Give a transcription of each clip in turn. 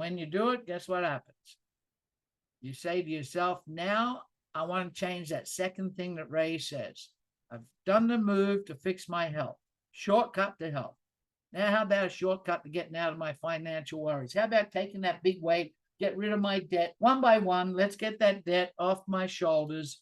when you do it, guess what happens? You say to yourself, now I want to change that second thing that Ray says. I've done the move to fix my health. Shortcut to health. Now, how about a shortcut to getting out of my financial worries? How about taking that big weight, get rid of my debt one by one? Let's get that debt off my shoulders.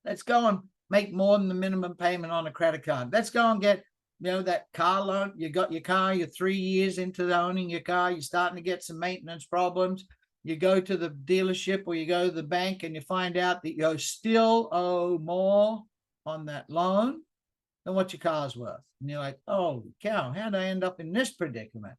Let's go and make more than the minimum payment on a credit card. Let's go and get, that car loan. You got your car, you're 3 years into owning your car. You're starting to get some maintenance problems. You go to the dealership or you go to the bank and you find out that you still owe more on that loan than what your car's worth. And you're like, oh, cow, how did I end up in this predicament?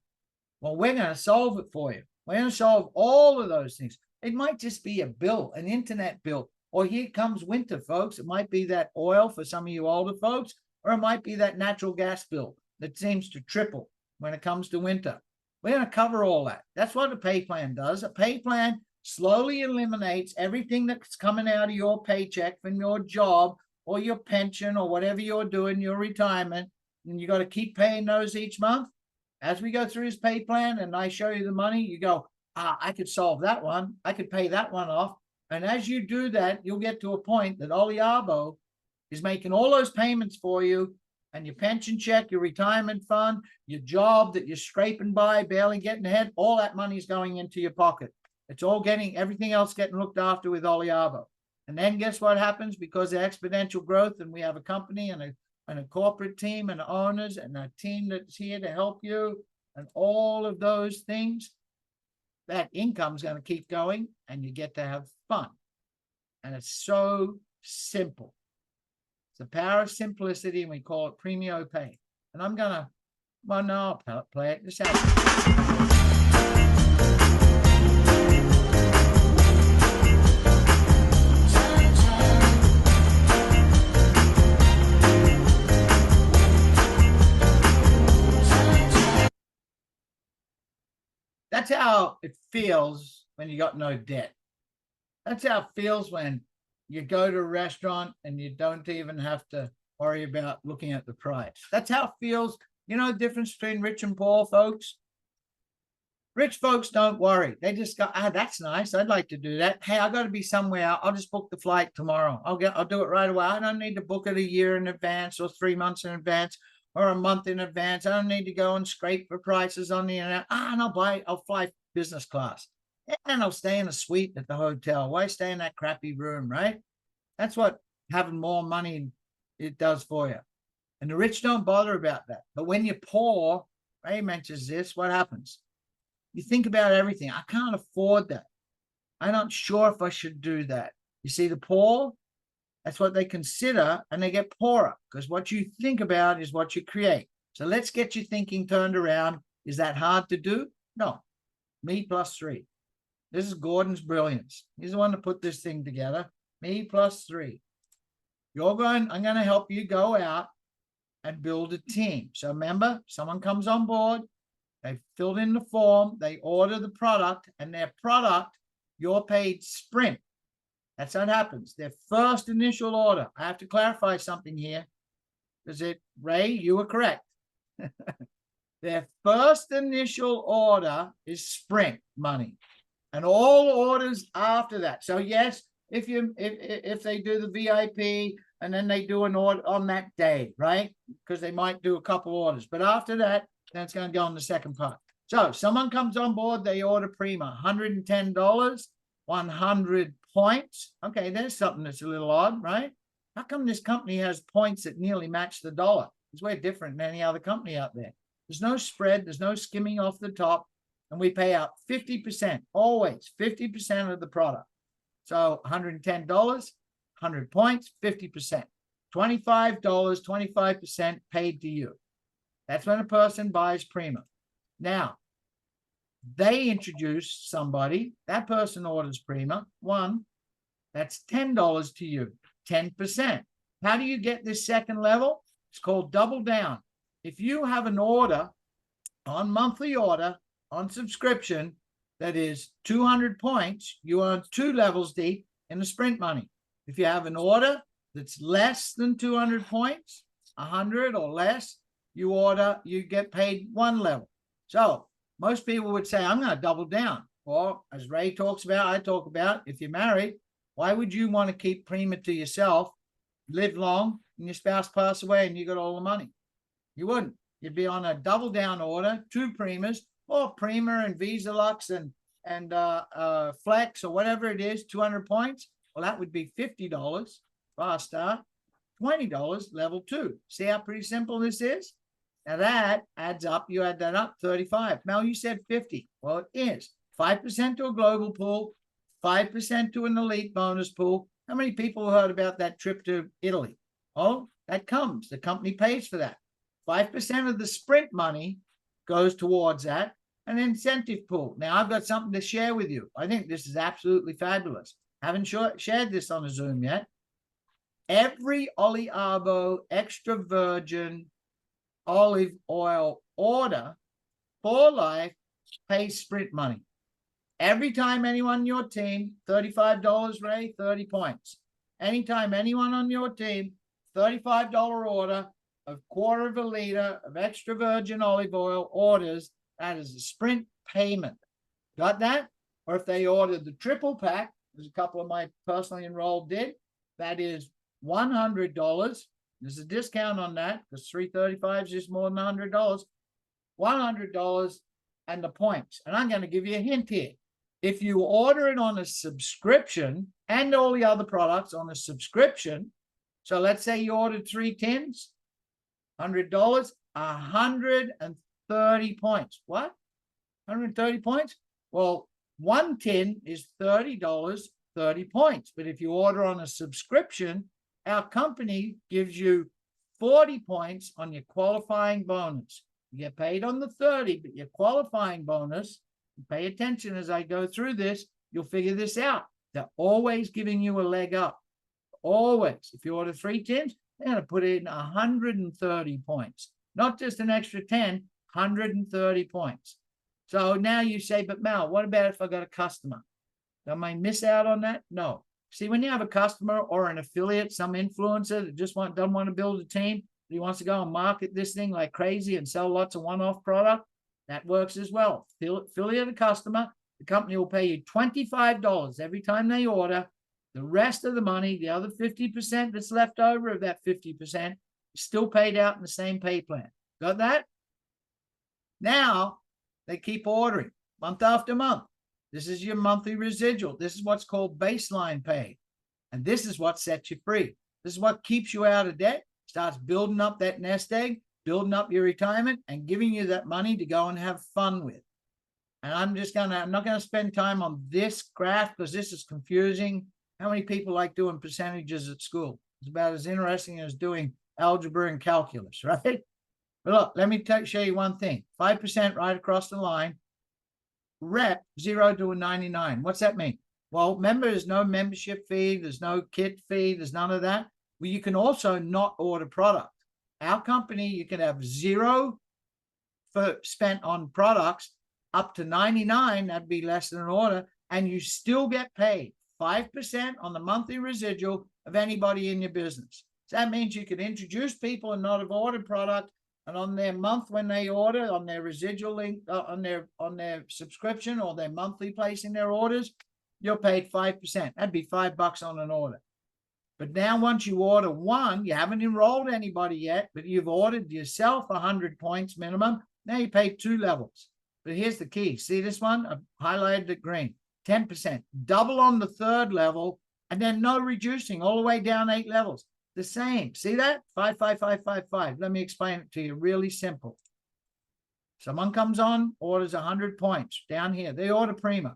Well, we're going to solve it for you. We're going to solve all of those things. It might just be a bill, an internet bill. Or here comes winter, folks. It might be that oil for some of you older folks, or it might be that natural gas bill that seems to triple when it comes to winter. We're going to cover all that. That's what a pay plan does. A pay plan slowly eliminates everything that's coming out of your paycheck from your job or your pension or whatever you're doing, your retirement, and you got to keep paying those each month. As we go through his pay plan and I show you the money, you go, I could solve that one. I could pay that one off. And as you do that, you'll get to a point that Oliabo is making all those payments for you, and your pension check, your retirement fund, your job that you're scraping by, barely getting ahead, all that money is going into your pocket. It's all everything else getting looked after with Oliabo. And then guess what happens? Because of exponential growth, and we have a company and a corporate team and owners and a team that's here to help you and all of those things, that income's going to keep going and you get to have fun. And it's so simple. It's the power of simplicity, and we call it Premio Pay. And I'm going to, well, no, I'll play it this out. That's how it feels when you got no debt. That's how it feels when you go to a restaurant and you don't even have to worry about looking at the price. That's how it feels. You know the difference between rich and poor, folks? Rich folks don't worry. They just go, that's nice. I'd like to do that. Hey, I got to be somewhere. I'll just book the flight tomorrow. I'll do it right away. I don't need to book it a year in advance or 3 months in advance or a month in advance. I don't need to go and scrape for prices on the internet. And I'll fly business class. And I'll stay in a suite at the hotel. Why stay in that crappy room, right? That's what having more money it does for you. And the rich don't bother about that. But when you're poor, Ray mentions this, what happens? You think about everything. I can't afford that. I'm not sure if I should do that. You see, the poor, that's what they consider, and they get poorer because what you think about is what you create. So let's get your thinking turned around. Is that hard to do? No. Me plus 3. This is Gordon's brilliance. He's the one to put this thing together. Me plus 3. I'm going to help you go out and build a team. So remember, someone comes on board, they filled in the form, they order the product, and their product, you're paid sprint. That's how it happens. Their first initial order. I have to clarify something here. Ray, you were correct. Their first initial order is sprint money. And all orders after that. So yes, if they do the VIP and then they do an order on that day, right? Because they might do a couple orders. But after that, then it's going to go on the second part. So someone comes on board, they order Prima, $110, 100 points. Okay, there's something that's a little odd, right? How come this company has points that nearly match the dollar? Because we're different than any other company out there. There's no spread. There's no skimming off the top. And we pay out 50%, always 50% of the product. So $110, 100 points, 50%. $25, 25% paid to you. That's when a person buys Prima. Now, they introduce somebody, that person orders Prima, that's $10 to you, 10%. How do you get this second level? It's called double down. If you have an order on monthly order, on subscription, that is 200 points, you earn 2 levels deep in the sprint money. If you have an order that's less than 200 points, 100 or less, you get paid 1 level. So most people would say, I'm going to double down. Or as Ray talks about, I talk about, if you're married, why would you want to keep Premio to yourself, live long, and your spouse pass away and you got all the money? You wouldn't. You'd be on a double down order, 2 Premios, or Premio and Visa Lux and Flex or whatever it is, 200 points. Well, that would be $50 fast start, $20 level 2. See how pretty simple this is? Now that adds up. You add that up, 35. Mel, you said 50. Well, it is 5% to a global pool, 5% to an elite bonus pool. How many people heard about that trip to Italy? Oh, that comes. The company pays for that. 5% of the sprint money goes towards that. An incentive pool. Now, I've got something to share with you. I think this is absolutely fabulous. Haven't shared this on a Zoom yet. Every Oliabo extra virgin olive oil order for life pays sprint money. Every time anyone on your team, $35, Ray, 30 points. Anytime anyone on your team, $35 order of 1/4 of a liter of extra virgin olive oil orders, that is a sprint payment. Got that? Or if they ordered the triple pack, as a couple of my personally enrolled did, that is $100. There's a discount on that because 335 is just more than $100. $100 and the points. And I'm going to give you a hint here. If you order it on a subscription and all the other products on a subscription, so let's say you ordered 3 tins, $100, 130 points. What? 130 points? Well, 1 tin is $30, 30 points. But if you order on a subscription, our company gives you 40 points on your qualifying bonus. You get paid on the 30, but your qualifying bonus, pay attention as I go through this, you'll figure this out. They're always giving you a leg up. Always. If you order 3 tins, they're going to put in 130 points. Not just an extra 10, 130 points. So now you say, but Mal, what about if I got a customer? Am I miss out on that? No. See, when you have a customer or an affiliate, some influencer that just doesn't want to build a team, he wants to go and market this thing like crazy and sell lots of one-off product, that works as well. Affiliate a customer, the company will pay you $25 every time they order. The rest of the money, the other 50% that's left over of that 50%, is still paid out in the same pay plan. Got that? Now, they keep ordering month after month. This is your monthly residual. This is what's called baseline pay. And this is what sets you free. This is what keeps you out of debt, starts building up that nest egg, building up your retirement, and giving you that money to go and have fun with. And I'm not going to spend time on this graph because this is confusing. How many people like doing percentages at school? It's about as interesting as doing algebra and calculus, right? But look, let me show you one thing. 5% right across the line. Rep 0 to a 99. What's that mean? Well, remember, there's no membership fee. There's no kit fee. There's none of that. Well, you can also not order product. Our company, you can have 0 for spent on products up to 99. That'd be less than an order. And you still get paid 5% on the monthly residual of anybody in your business. So that means you could introduce people and not have ordered product. And on their month when they order, on their residual link, on their subscription or their monthly placing their orders, you're paid 5%. That'd be $5 on an order. But now once you order one, you haven't enrolled anybody yet, but you've ordered yourself 100 points minimum. Now you pay 2 levels. But here's the key. See this one? I've highlighted it green. 10%. Double on the 3rd level, and then no reducing all the way down 8 levels. The same. See that? 5, 5, 5, 5, 5. Let me explain it to you. Really simple. Someone comes on, orders 100 points down here. They order Premio.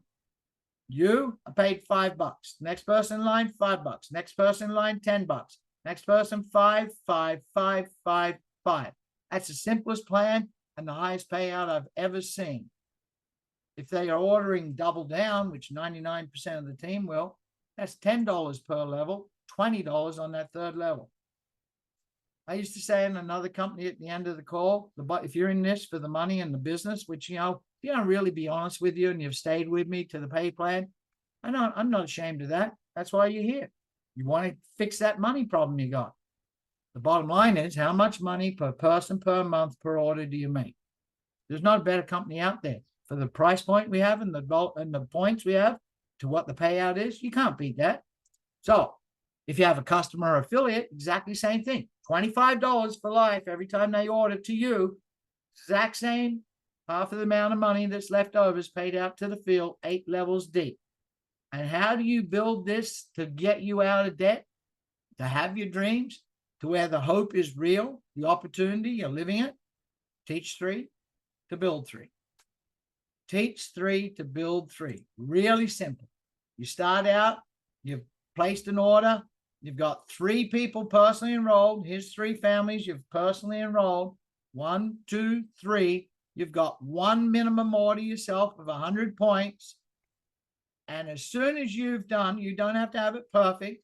You are paid $5. Next person in line, $5. Next person in line, $10. Next person, 5, 5, 5, 5, 5. That's the simplest plan and the highest payout I've ever seen. If they are ordering double down, which 99% of the team will, that's $10 per level. $20 on that 3rd level. I used to say in another company at the end of the call, if you're in this for the money and the business, which, you know, if you don't really be honest with you and you've stayed with me to the pay plan, I'm not ashamed of that. That's why you're here. You want to fix that money problem you got. The bottom line is, how much money per person per month per order do you make? There's not a better company out there. for the price point we have and the points we have to what the payout is. You can't beat that. So if you have a customer or affiliate, exactly same thing. $25 for life every time they order to you. Exact same, half of the amount of money that's left over is paid out to the field, 8 levels deep. And how do you build this to get you out of debt? To have your dreams, to where the hope is real, the opportunity, you're living it. Teach 3 to build 3. Teach 3 to build 3. Really simple. You start out, you've placed an order, you've got 3 people personally enrolled. Here's 3 families you've personally enrolled. 1, 2, 3. You've got 1 minimum order yourself of 100 points. And as soon as you've done, you don't have to have it perfect,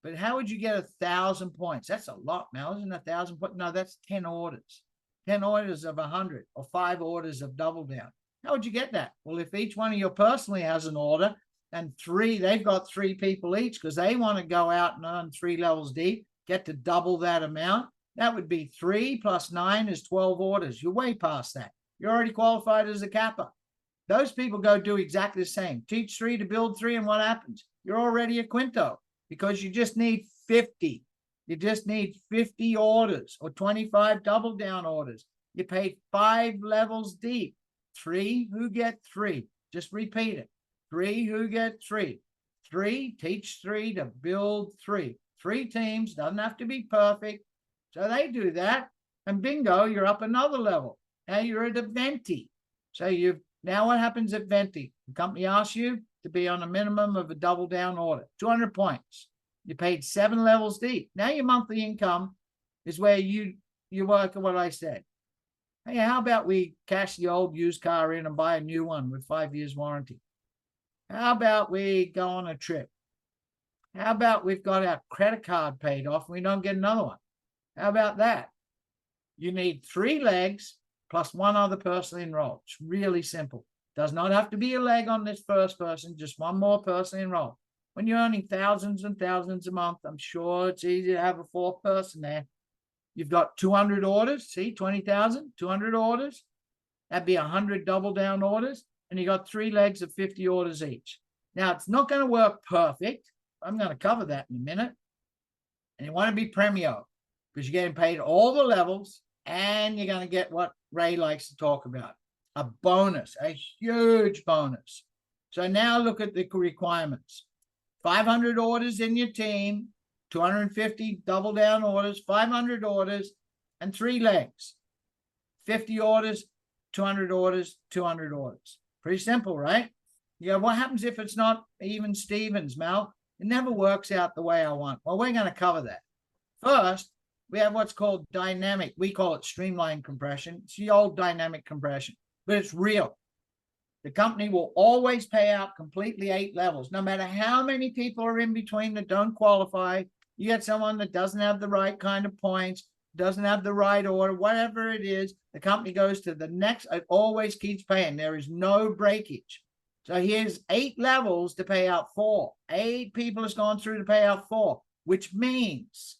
but how would you get 1,000 points? That's a lot, Mel. Isn't 1,000 points? No, that's 10 orders. 10 orders of 100 or 5 orders of double down. How would you get that? Well, if each one of you personally has an order and 3, they've got 3 people each because they want to go out and earn 3 levels deep, get to double that amount. That would be 3 plus 9 is 12 orders. You're way past that. You're already qualified as a capper. Those people go do exactly the same. Teach 3 to build 3, and what happens? You're already a quinto because you just need 50. You just need 50 orders or 25 double down orders. You pay 5 levels deep. 3 who get 3. Just repeat it. 3 who get 3. 3, teach 3 to build 3. 3 teams, doesn't have to be perfect. So they do that, and bingo, you're up another level. Now you're at a venti. So now what happens at venti? The company asks you to be on a minimum of a double down order, 200 points. You paid 7 levels deep. Now your monthly income is where you work at what I said. Hey, how about we cash the old used car in and buy a new one with 5 years warranty? How about we go on a trip? How about we've got our credit card paid off and we don't get another one? How about that? You need 3 legs plus 1 other person enrolled. It's really simple. Does not have to be a leg on this first person, just 1 more person enrolled. When you're earning thousands and thousands a month, I'm sure it's easy to have a 4th person there. You've got 200 orders. See, 20,000, 200 orders. That'd be 100 double down orders. And you got 3 legs of 50 orders each. Now, it's not going to work perfect. I'm going to cover that in a minute. And you want to be Premio because you're getting paid all the levels and you're going to get what Ray likes to talk about, a bonus, a huge bonus. So now look at the requirements. 500 orders in your team, 250 double down orders, 500 orders, and 3 legs. 50 orders, 200 orders, 200 orders. Pretty simple, right? Yeah, what happens if it's not even Stevens, Mel? It never works out the way I want. Well, we're going to cover that. First, we have what's called dynamic. We call it streamline compression. It's the old dynamic compression, but it's real. The company will always pay out completely 8 levels, no matter how many people are in between that don't qualify. You get someone that doesn't have the right kind of points, doesn't have the right order, whatever it is, the company goes to the next. It always keeps paying. There is no breakage. So here's 8 levels to pay out 4. 8 people has gone through to pay out 4, which means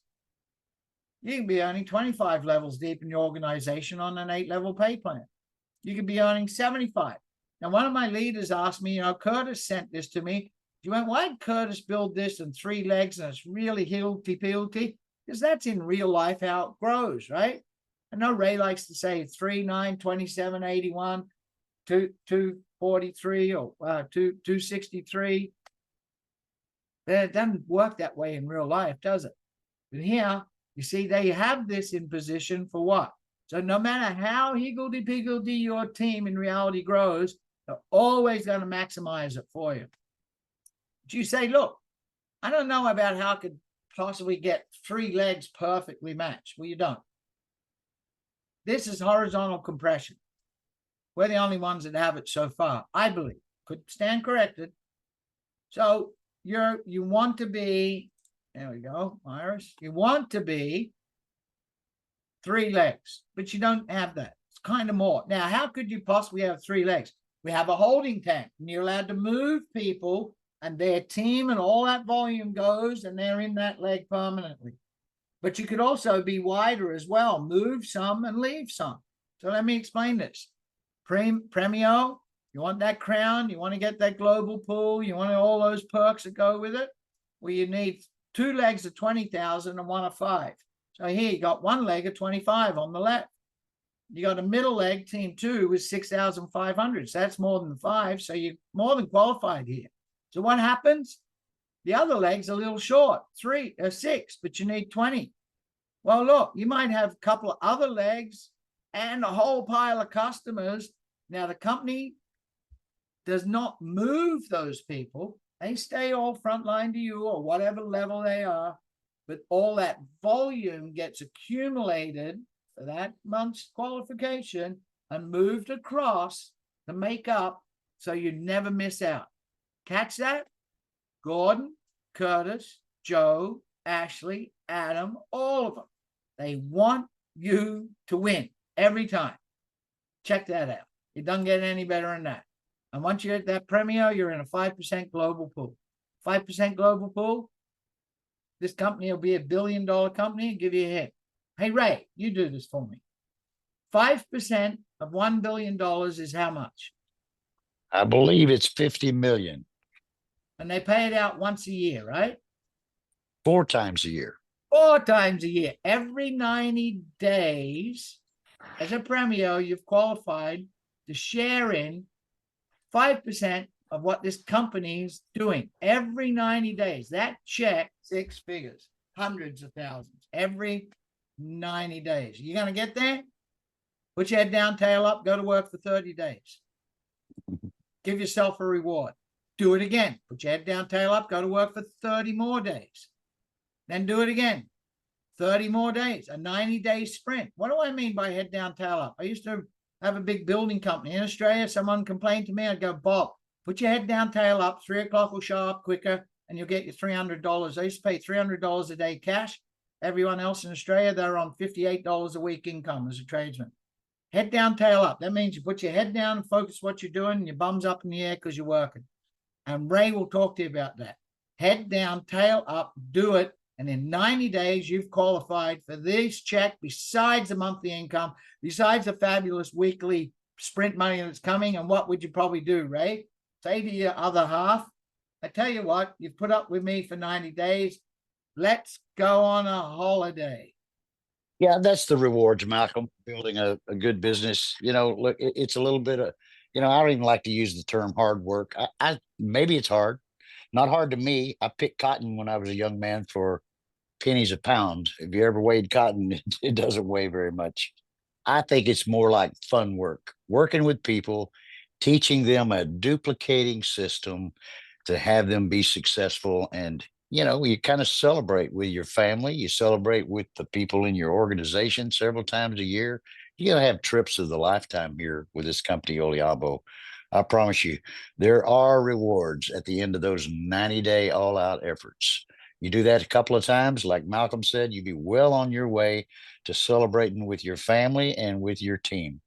you can be earning 25 levels deep in your organization on an 8-level pay plan. You could be earning 75. Now, one of my leaders asked me, Curtis sent this to me. You went, why did Curtis build this in 3 legs and it's really hilty-pilty? Because that's in real life how it grows, right? I know Ray likes to say 3, 9, 27, 81, 243 or 263. But it doesn't work that way in real life, does it? But here, you see, they have this in position for what? So no matter how higgledy-piggledy your team in reality grows, they're always going to maximize it for you. But you say, look, I don't know about how I could possibly get 3 legs perfectly matched. Well, you don't. This is horizontal compression. We're the only ones that have it so far, I believe. Could stand corrected. So you want to be, there we go, Iris. You want to be 3 legs, but you don't have that. It's kind of more. Now, how could you possibly have 3 legs? We have a holding tank, and you're allowed to move people, and their team and all that volume goes, and they're in that leg permanently. But you could also be wider as well, move some and leave some. So let me explain this. Premio, you want that crown, you want to get that global pool, you want all those perks that go with it. Well, you need 2 legs of 20,000 and 1 of 5. So here you got 1 leg of 25 on the left. You got a middle leg, team 2, with 6,500. So that's more than 5. So you're more than qualified here. So what happens? The other leg's a little short, 3 or 6, but you need 20. Well, look, you might have a couple of other legs and a whole pile of customers. Now, the company does not move those people. They stay all frontline to you or whatever level they are, but all that volume gets accumulated for that month's qualification and moved across to make up so you never miss out. Catch that? Gordon, Curtis, Joe, Ashley, Adam, all of them. They want you to win every time. Check that out. It doesn't get any better than that. And once you hit that Premio, you're in a 5% global pool. 5% global pool, this company will be $1 billion company and give you a hit. Hey, Ray, you do this for me. 5% of $1 billion is how much? I believe it's 50 million. And they pay it out once a year, right? 4 times a year. 4 times a year. Every 90 days, as a Premio, you've qualified to share in 5% of what this company is doing every 90 days. That check, 6 figures, hundreds of thousands, every 90 days. You going to get there? Put your head down, tail up, go to work for 30 days. Give yourself a reward. Do it again. Put your head down, tail up, go to work for 30 more days. Then do it again. 30 more days, a 90-day sprint. What do I mean by head down, tail up? I used to have a big building company in Australia. Someone complained to me. I'd go, Bob, put your head down, tail up. 3 o'clock will show up quicker and you'll get your $300. I used to pay $300 a day cash. Everyone else in Australia, they're on $58 a week income as a tradesman. Head down, tail up. That means you put your head down and focus what you're doing and your bum's up in the air because you're working. And Ray will talk to you about that. Head down, tail up, do it. And in 90 days, you've qualified for this check besides the monthly income, besides the fabulous weekly sprint money that's coming. And what would you probably do, Ray? Say to your other half, I tell you what, you've put up with me for 90 days. Let's go on a holiday. Yeah, that's the rewards, Malcolm, building a good business. You know, look, it's a little bit of, I don't even like to use the term hard work. Maybe it's hard, not hard to me. I picked cotton when I was a young man for pennies a pound. If you ever weighed cotton, it doesn't weigh very much. I think it's more like fun work, working with people, teaching them a duplicating system to have them be successful. And, you kind of celebrate with your family. You celebrate with the people in your organization several times a year. You're going to have trips of the lifetime here with this company, Oliabo. I promise you, there are rewards at the end of those 90-day all-out efforts. You do that a couple of times, like Malcolm said, you'd be well on your way to celebrating with your family and with your team.